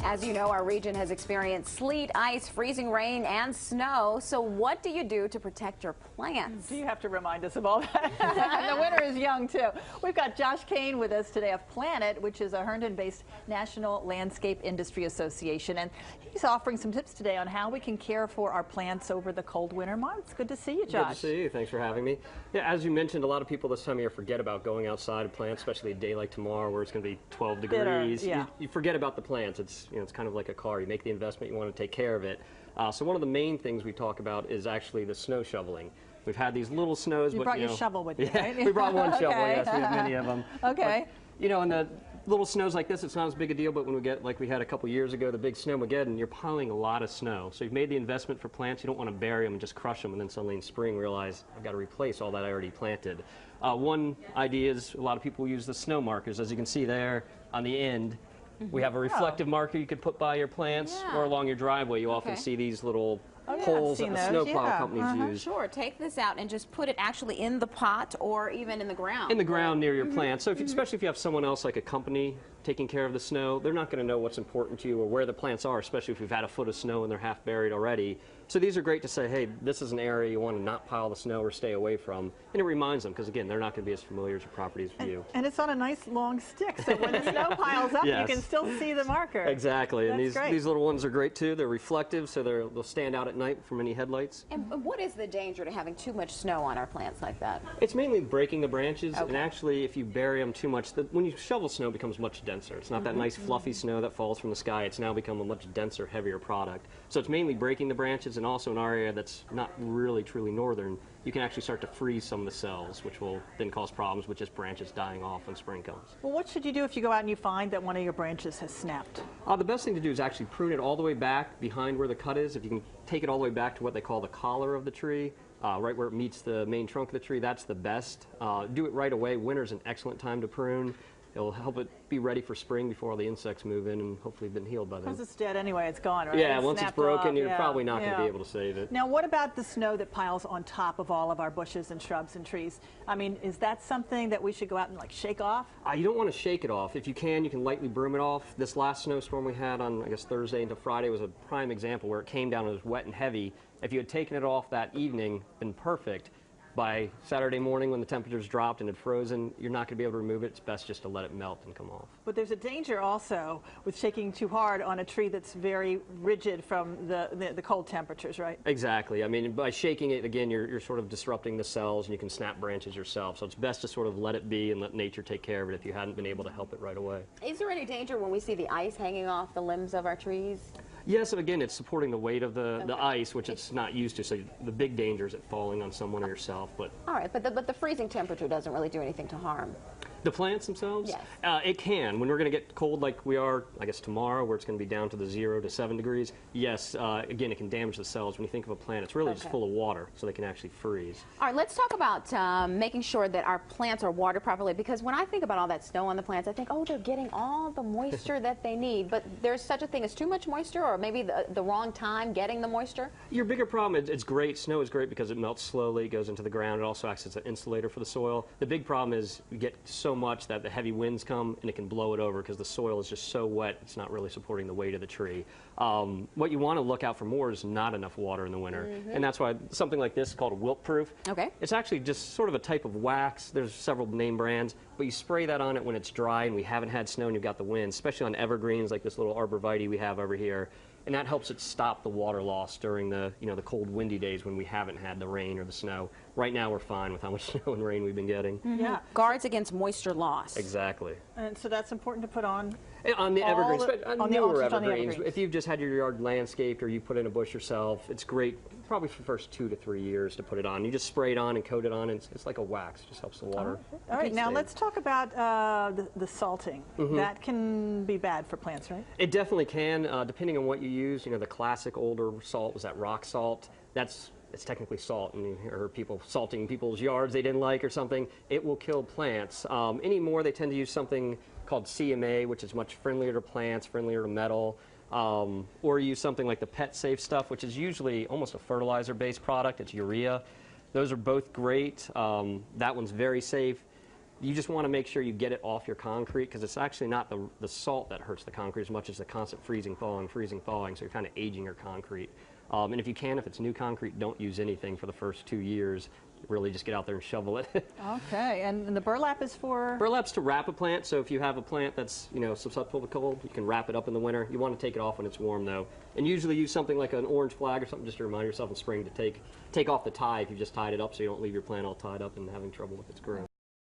As you know, our region has experienced sleet, ice, freezing rain, and snow. So what do you do to protect your plants? Do you have to remind us of all that? The winter is young, too. We've got Josh Kane with us today of Planet, which is a Herndon-based National Landscape Industry Association. And he's offering some tips today on how we can care for our plants over the cold winter months. Good to see you, Josh. Good to see you. Thanks for having me. Yeah, as you mentioned, a lot of people this time of year forget about going outside and plants, especially a day like tomorrow where it's going to be 12 degrees. Yeah. You forget about the plants. It's kind of like a car. You make the investment, you want to take care of it. So one of the main things we talk about is actually the snow shoveling. We've had these little snows. You brought your shovel with you, right? We brought one shovel, Okay. yes. We have many of them. Okay. But, in the little snows like this, it's not as big a deal, but when we get, like we had a couple years ago, the big Snowmageddon, you're piling a lot of snow. So you've made the investment for plants. You don't want to bury them and just crush them, and then suddenly in spring realize, I've got to replace all that I already planted. One idea is a lot of people use the snow markers. As you can see there on the end, we have a reflective marker you could put by your plants or along your driveway. You often see these little holes that the snowplow companies use. Sure, take this out and just put it actually in the pot or even in the ground. In the ground near your plants. So especially if you have someone else like a company taking care of the snow, they're not going to know what's important to you or where the plants are, especially if you've had a foot of snow and they're half buried already. So these are great to say, hey, this is an area you want to not pile the snow or stay away from. And it reminds them, because again, they're not going to be as familiar as your property is for you. And it's on a nice long stick, so when the snow piles up, you can still see the marker. Exactly. And That's these little ones are great too. They're reflective, so they'll stand out at night from any headlights. And what is the danger to having too much snow on our plants like that? It's mainly breaking the branches, and actually if you bury them too much, when you shovel snow, it becomes much denser. It's not that nice fluffy snow that falls from the sky. It's now become a much denser, heavier product. So it's mainly breaking the branches, and also in our area that's not really truly northern, you can actually start to freeze some of the cells, which will then cause problems with just branches dying off when spring comes. Well, what should you do if you go out and you find that one of your branches has snapped? The best thing to do is actually prune it all the way back behind where the cut is. If you can take it all the way back to what they call the collar of the tree, right where it meets the main trunk of the tree, that's the best. Do it right away. Winter's an excellent time to prune. It'll help it be ready for spring before all the insects move in and hopefully been healed by then. Because it's dead anyway, it's gone, right? Yeah, once it's broken, you're probably not going to be able to save it. Now, what about the snow that piles on top of all of our bushes and shrubs and trees? I mean, is that something that we should go out and like shake off? You don't want to shake it off. If you can lightly broom it off. This last snowstorm we had on, I guess, Thursday into Friday was a prime example where it came down and it was wet and heavy. If you had taken it off that evening, been perfect. By Saturday morning when the temperatures dropped and had frozen, you're not going to be able to remove it. It's best just to let it melt and come off. But there's a danger also with shaking too hard on a tree that's very rigid from the cold temperatures, right? Exactly. I mean, by shaking it, again, you're sort of disrupting the cells and you can snap branches yourself. So it's best to sort of let it be and let nature take care of it if you hadn't been able to help it right away. Is there any danger when we see the ice hanging off the limbs of our trees? Yes, and again, it's supporting the weight of the ice, which it's not used to. So the big danger is it falling on someone or yourself. But all right, but the freezing temperature doesn't really do anything to harm. The plants themselves? Yes. It can. When we're going to get cold like we are, I guess, tomorrow, where it's going to be down to the 0 to 7 degrees, yes, again, it can damage the cells. When you think of a plant, it's really just full of water, so they can actually freeze. All right, let's talk about making sure that our plants are watered properly, because when I think about all that snow on the plants, I think, oh, they're getting all the moisture that they need, but there's such a thing as too much moisture, or maybe the wrong time getting the moisture? Your bigger problem, it's great. Snow is great because it melts slowly, goes into the ground. It also acts as an insulator for the soil. The big problem is you get so much that the heavy winds come and it can blow it over because the soil is just so wet, it's not really supporting the weight of the tree. What you want to look out for more is not enough water in the winter. And that's why something like this is called wilt-proof. Okay. It's actually just sort of a type of wax. There's several name brands, but you spray that on it when it's dry and we haven't had snow and you've got the wind, especially on evergreens like this little arborvitae we have over here. And that helps it stop the water loss during the the cold, windy days when we haven't had the rain or the snow. Right now, we're fine with how much snow and rain we've been getting. Yeah. Guards against moisture loss. Exactly. And so that's important to put on on the evergreens, on newer the evergreens. If you've just had your yard landscaped or you put in a bush yourself, it's great. Probably for the first 2 to 3 years to put it on. You just spray it on and coat it on, and it's like a wax. It just helps the water. All right, now let's talk about the salting. That can be bad for plants, right? It definitely can, depending on what you use. The classic older salt was that rock salt. It's technically salt, and you hear people salting people's yards they didn't like or something. It will kill plants. Anymore, they tend to use something called CMA, which is much friendlier to plants, friendlier to metal. Or use something like the Pet Safe stuff, which is usually almost a fertilizer-based product. It's urea. Those are both great. That one's very safe. You just want to make sure you get it off your concrete, because it's actually not the salt that hurts the concrete as much as the constant freezing, thawing, so you're kind of aging your concrete. And if you can, if it's new concrete, don't use anything for the first 2 years. Really just get out there and shovel it. Okay, and the burlap is for? Burlap's to wrap a plant, so if you have a plant that's, you know, susceptible to cold, you can wrap it up in the winter. You want to take it off when it's warm, though. And usually use something like an orange flag or something just to remind yourself in spring to take off the tie if you just tied it up, so you don't leave your plant all tied up and having trouble with its growth.